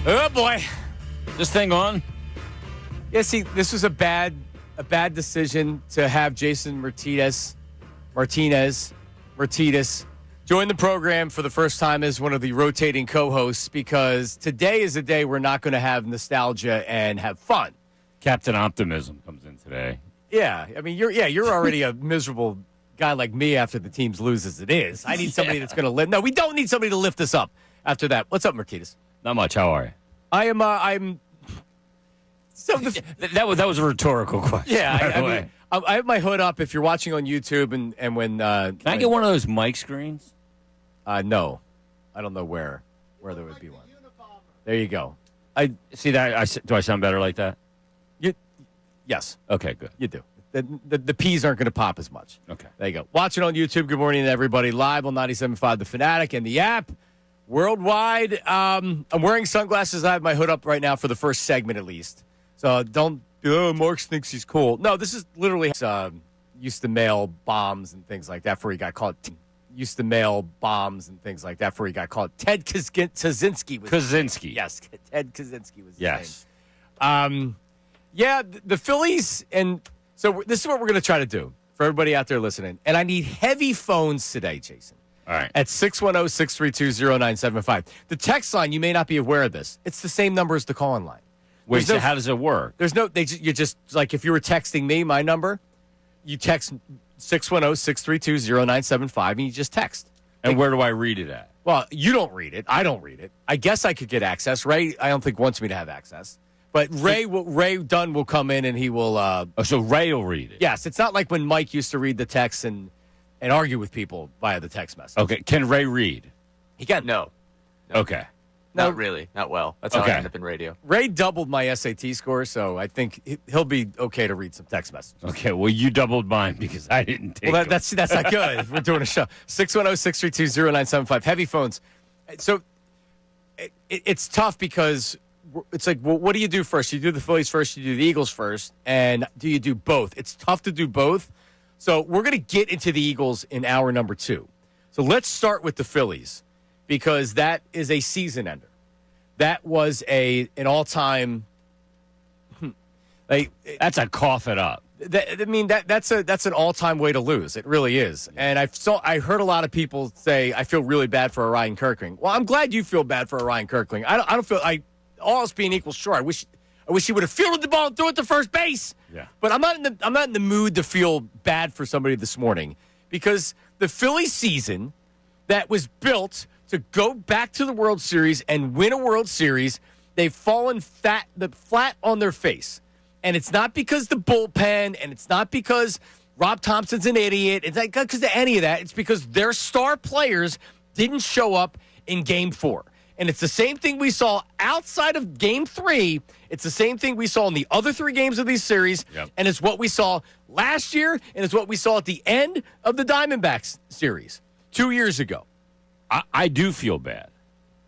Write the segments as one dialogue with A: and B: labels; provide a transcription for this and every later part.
A: Oh, boy.
B: This thing on?
A: Yeah, see, this was a bad decision to have Jason Myrtetus join the program for the first time as one of the rotating co-hosts, because today is a day we're not going to have nostalgia and have fun.
B: Captain Optimism comes in today.
A: Yeah, I mean, you're already a miserable guy like me after the teams lose as it is. I need somebody that's going to lift. No, we don't need somebody to lift us up after that. What's up, Myrtetus?
B: Not much. How are you?
A: I'm. So
B: that was a rhetorical question.
A: Yeah, I mean, I have my hood up. If you're watching on YouTube, and when
B: can I get one of those mic screens?
A: No, I don't know where there would be one. There you go.
B: I see that. Do I sound better like that?
A: Yes.
B: Okay, good.
A: You do. The P's aren't going to pop as much.
B: Okay.
A: There you go. Watching on YouTube. Good morning to everybody. Live on 97.5 The Fanatic and the app. Worldwide. I'm wearing sunglasses. I have my hood up right now for the first segment at least. So don't. Marks thinks he's cool. No, this is literally used to mail bombs and things like that before he got caught. Used to mail bombs and things like that before he got caught. Ted Kaczynski was.
B: Kaczynski.
A: Yes, Ted Kaczynski was his
B: yes.
A: name. Yeah, the Phillies, and so this is what we're going to try to do for everybody out there listening. And I need heavy phones today, Jason.
B: All right.
A: At 610-632-0975. The text line, you may not be aware of this. It's the same number as the call-in line.
B: Wait, so how does it work?
A: There's no, you just, like if you were texting me, my number, you text 610-632-0975, and you just text.
B: And where do I read it at?
A: Well, you don't read it. I don't read it. I guess I could get access. Ray, I don't think wants me to have access. But Ray Dunn will come in and he will.
B: So Ray will read it.
A: Yes, it's not like when Mike used to read the text and argue with people via the text message.
B: Okay, can Ray read?
A: He can.
C: No.
B: Okay.
C: Not really. Not well. That's how I ended up in radio.
A: Ray doubled my SAT score, so I think he'll be okay to read some text messages.
B: Okay, well, you doubled mine because I didn't take
A: Well, that's not good. We're doing a show. 610-632-0975. Heavy phones. So it's tough because it's like, well, what do you do first? You do the Phillies first, you do the Eagles first, and do you do both? It's tough to do both. So we're going to get into the Eagles in hour number 2. So let's start with the Phillies because that is a season ender. That was an all-time.
B: That's a cough it up.
A: That's an all-time way to lose. It really is. And I heard a lot of people say I feel really bad for Orion Kirkling. Well, I'm glad you feel bad for Orion Kirkling. I don't feel all else being equal. Sure, I wish he would have fielded the ball and threw it to first base.
B: Yeah.
A: But I'm not in the mood to feel bad for somebody this morning because the Phillies season that was built to go back to the World Series and win a World Series, they've fallen flat on their face. And it's not because the bullpen, and it's not because Rob Thompson's an idiot. It's not because of any of that. It's because their star players didn't show up in Game 4. And it's the same thing we saw outside of Game 3. It's the same thing we saw in the other 3 games of these series.
B: Yep. And
A: and it's what we saw last year, and it's what we saw at the end of the Diamondbacks series 2 years ago.
B: I do feel bad,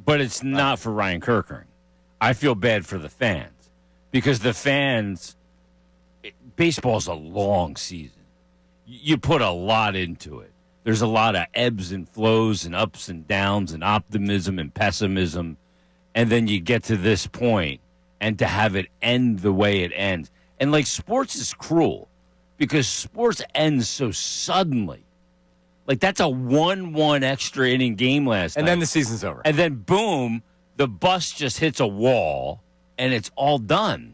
B: but it's not for Ryan Kirkering. I feel bad for the fans because the fans, baseball's a long season. You put a lot into it. There's a lot of ebbs and flows and ups and downs and optimism and pessimism. And then you get to this point and to have it end the way it ends. And like sports is cruel because sports ends so suddenly. Like that's a 1-1 extra inning game last night.
A: And then the season's over.
B: And then boom, the bus just hits a wall and it's all done.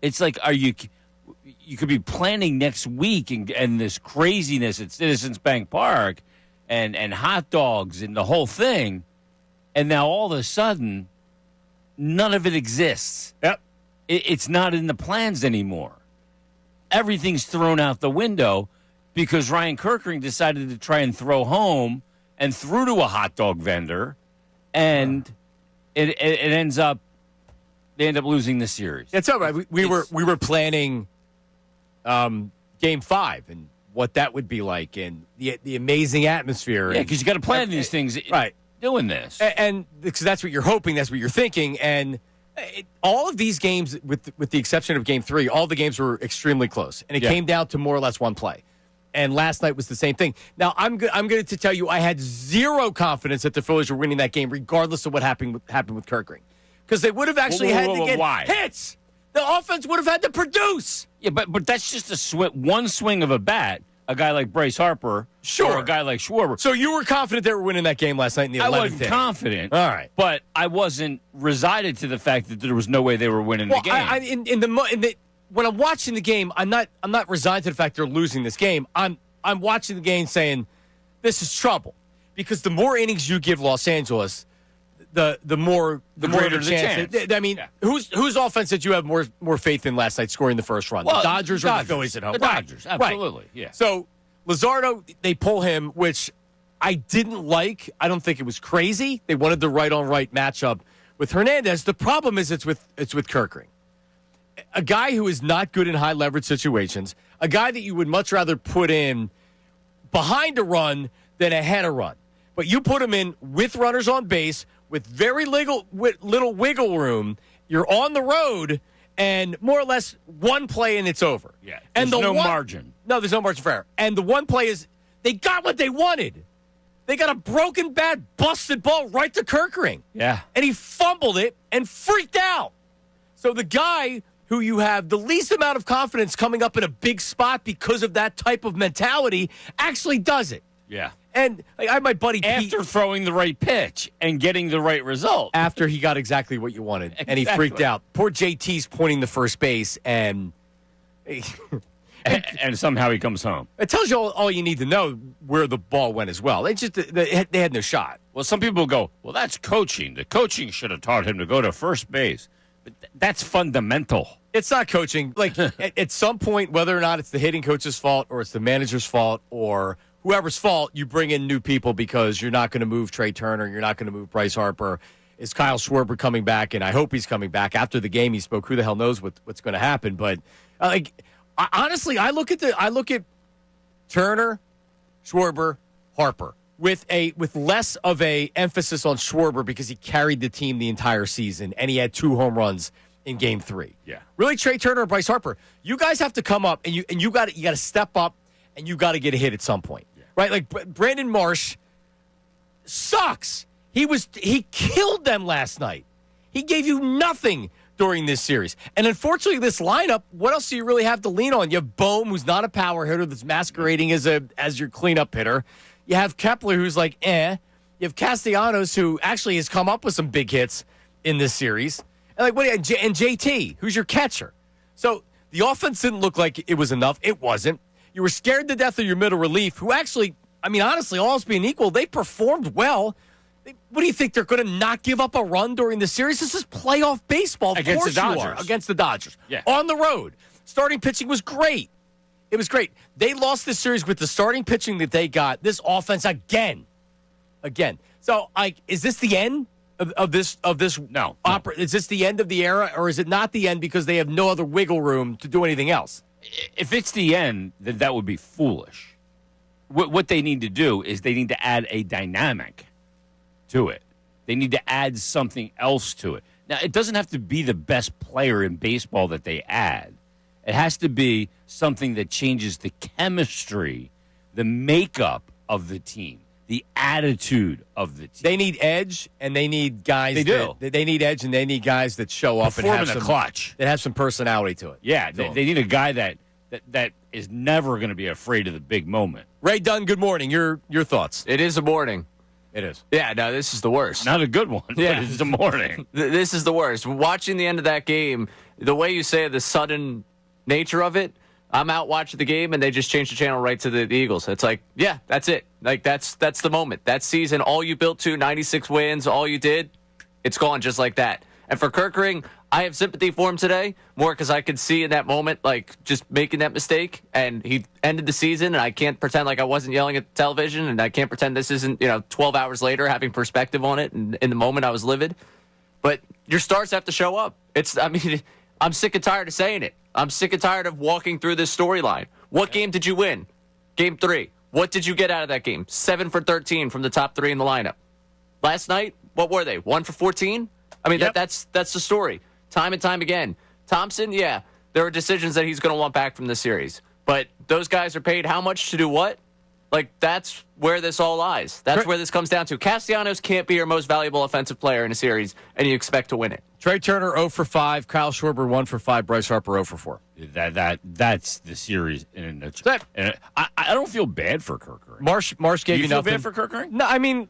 B: It's like, you could be planning next week and this craziness at Citizens Bank Park and hot dogs and the whole thing. And now all of a sudden, none of it exists.
A: Yep.
B: It's not in the plans anymore. Everything's thrown out the window because Ryan Kirkering decided to try and throw home and threw to a hot dog vendor. And it ends up, they end up losing the series.
A: It's all right. We were planning Game 5 and what that would be like and the amazing atmosphere.
B: Yeah, because you got to plan these things.
A: Right.
B: Doing this.
A: And because that's what you're hoping, that's what you're thinking. And all of these games, with the exception of Game 3, all the games were extremely close. And it came down to more or less one play. And last night was the same thing. Now, I'm going to tell you I had zero confidence that the Phillies were winning that game, regardless of what happened with Kirkering. because they would have actually had to get
B: why?
A: hits. The offense would have had to produce.
B: Yeah, but that's just one swing of a bat. A guy like Bryce Harper, or a guy like Schwarber.
A: So you were confident they were winning that game last night in the 11th
B: I wasn't
A: inning.
B: confident.
A: All right,
B: but I wasn't resided to the fact that there was no way they were winning the game.
A: When I'm watching the game, I'm not resigned to the fact they're losing this game. I'm watching the game saying this is trouble because the more innings you give Los Angeles, the more
B: greater the
A: chance.
B: chance.
A: I mean, whose offense did you have more faith in last night scoring the first run?
B: Well,
A: the Dodgers or the Phillies at home?
B: The Dodgers, absolutely.
A: Right.
B: Yeah.
A: So Luzardo, they pull him, which I didn't like. I don't think it was crazy. They wanted the right-on-right matchup with Hernandez. The problem is it's with Kerkering, a guy who is not good in high leverage situations, a guy that you would much rather put in behind a run than ahead a run. But you put him in with runners on base, with very little wiggle room. You're on the road, and more or less one play and it's over.
B: Yeah,
A: and
B: there's no margin.
A: No, there's no margin for error. And the one play is they got what they wanted. They got a broken bat, busted ball right to Kerkering.
B: Yeah.
A: And he fumbled it and freaked out. So the guy who you have the least amount of confidence coming up in a big spot because of that type of mentality actually does it.
B: Yeah.
A: And I have my buddy
B: after
A: Pete,
B: throwing the right pitch and getting the right result.
A: after he got exactly what you wanted, and he freaked out. Poor JT's pointing to first base, and
B: and somehow he comes home.
A: it tells you all you need to know where the ball went as well. They had no shot.
B: Well, some people go, well, that's coaching. The coaching should have taught him to go to first base. But that's fundamental.
A: It's not coaching. Like at some point, whether or not it's the hitting coach's fault or it's the manager's fault or whoever's fault, you bring in new people because you're not going to move Trey Turner. You're not going to move Bryce Harper. Is Kyle Schwarber coming back? And I hope he's coming back. After the game, he spoke. Who the hell knows what's going to happen? But honestly, I look at Turner, Schwarber, Harper with less of a emphasis on Schwarber because he carried the team the entire season and he had 2 home runs in Game 3.
B: Yeah,
A: really, Trey Turner or Bryce Harper, you guys have to come up and you got to step up and you got to get a hit at some point. Right, like Brandon Marsh sucks. He killed them last night. He gave you nothing during this series. And unfortunately, this lineup, what else do you really have to lean on? You have Bohm, who's not a power hitter that's masquerading as your cleanup hitter. You have Kepler, who's like, eh. You have Castellanos, who actually has come up with some big hits in this series. And and JT, who's your catcher. So the offense didn't look like it was enough. It wasn't. You were scared to death of your middle relief, who actually, I mean, honestly, all else being equal, they performed well. What do you think? They're going to not give up a run during the series? This is playoff baseball. Of
B: Against
A: course
B: the
A: you
B: Dodgers.
A: are. Against the Dodgers.
B: Yeah.
A: On the road. Starting pitching was great. It was great. They lost this series with the starting pitching that they got. This offense again. So, is this the end of this?
B: No.
A: Is this the end of the era, or is it not the end because they have no other wiggle room to do anything else?
B: If it's the end, then that would be foolish. What they need to do is they need to add a dynamic to it. They need to add something else to it. Now, it doesn't have to be the best player in baseball that they add. It has to be something that changes the chemistry, the makeup of the team, the attitude of the team.
A: They need edge, and they need guys. They need edge, and they need guys that show up and have
B: some clutch.
A: That have some personality to it.
B: Yeah, they need a guy that is never going to be afraid of the big moment.
A: Ray Dunn, good morning. Your thoughts?
C: It is a morning.
A: It is.
C: Yeah, no, this is the worst.
B: Not a good one,
C: Yeah.
B: but it's the morning.
C: This is the worst. Watching the end of that game, the way you say the sudden nature of it, I'm out watching the game, and they just changed the channel right to the Eagles. It's like, yeah, that's it. Like, that's the moment. That season, all you built to, 96 wins, all you did, it's gone just like that. And for Kerkering, I have sympathy for him today, more because I could see in that moment, like, just making that mistake, and he ended the season, and I can't pretend like I wasn't yelling at the television, and I can't pretend this isn't, 12 hours later having perspective on it, and in the moment I was livid. But your stars have to show up. I'm sick and tired of saying it. I'm sick and tired of walking through this storyline. What game did you win? Game 3. What did you get out of that game? 7 for 13 from the top 3 in the lineup. Last night, what were they? 1 for 14? I mean,
A: Yep.
C: that's the story. Time and time again. Thompson, yeah, there are decisions that he's going to want back from this series. But those guys are paid how much to do what? Like, that's where this all lies. That's where this comes down to. Castellanos can't be your most valuable offensive player in a series, and you expect to win it.
A: Trey Turner 0 for 5, Kyle Schwarber 1 for 5, Bryce Harper 0 for 4.
B: That's the series in a nutshell.
A: That-
B: And I don't feel bad for Kirkering.
A: Marsh gave
B: Do you feel
A: nothing.
B: bad for Kirkering?
A: No, I mean,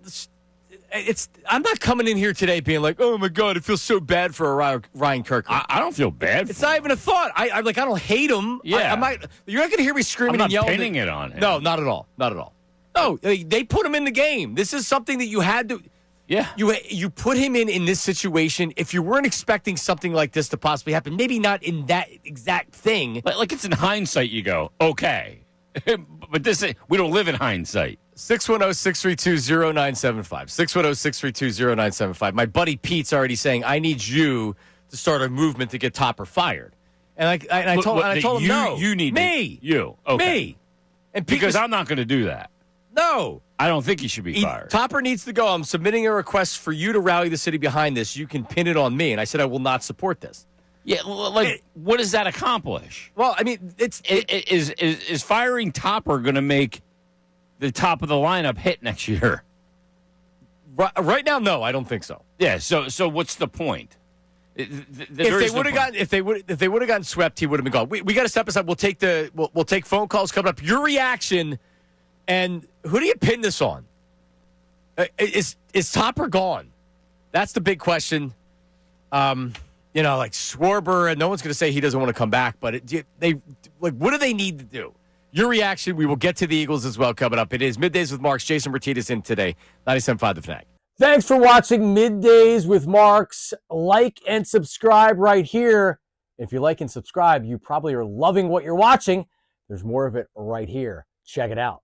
A: I'm not coming in here today being like, oh my God, it feels so bad for Ryan Kirkering.
B: I don't feel bad.
A: It's not even a thought. I don't hate him.
B: Yeah.
A: I'm not. You're not going to hear me screaming
B: I'm
A: and
B: not
A: yelling.
B: pinning it on him.
A: No, not at all. Not at all. No, they put him in the game. This is something that you had to.
B: Yeah.
A: You put him in this situation. If you weren't expecting something like this to possibly happen, maybe not in that exact thing.
B: Like it's in hindsight, you go, okay. But we don't live in hindsight.
A: 610-632-0975. 610-632-0975. My buddy Pete's already saying, I need you to start a movement to get Topper fired. And I told him, no.
B: You need
A: me.
B: You. Okay.
A: Me. And Pete
B: Because I'm not going to do that.
A: No.
B: I don't think he should be fired.
A: Topper needs to go. I'm submitting a request for you to rally the city behind this. You can pin it on me. And I said I will not support this.
B: Yeah, what does that accomplish?
A: Well, I mean,
B: Is firing Topper going to make the top of the lineup hit next year?
A: Right now, no, I don't think so.
B: Yeah. So what's the point?
A: If they would have gotten swept, he would have been gone. We got to step aside. We'll take phone calls coming up. Your reaction, and who do you pin this on? Is Topper gone? That's the big question. Like Schwarber, and no one's going to say he doesn't want to come back. But what do they need to do? Your reaction. We will get to the Eagles as well coming up. It is Middays with Marks. Jason Myrtetus in today. 97.5 The Fanatic. Thanks for watching Middays with Marks. Like and subscribe right here. If you like and subscribe, you probably are loving what you're watching. There's more of it right here. Check it out.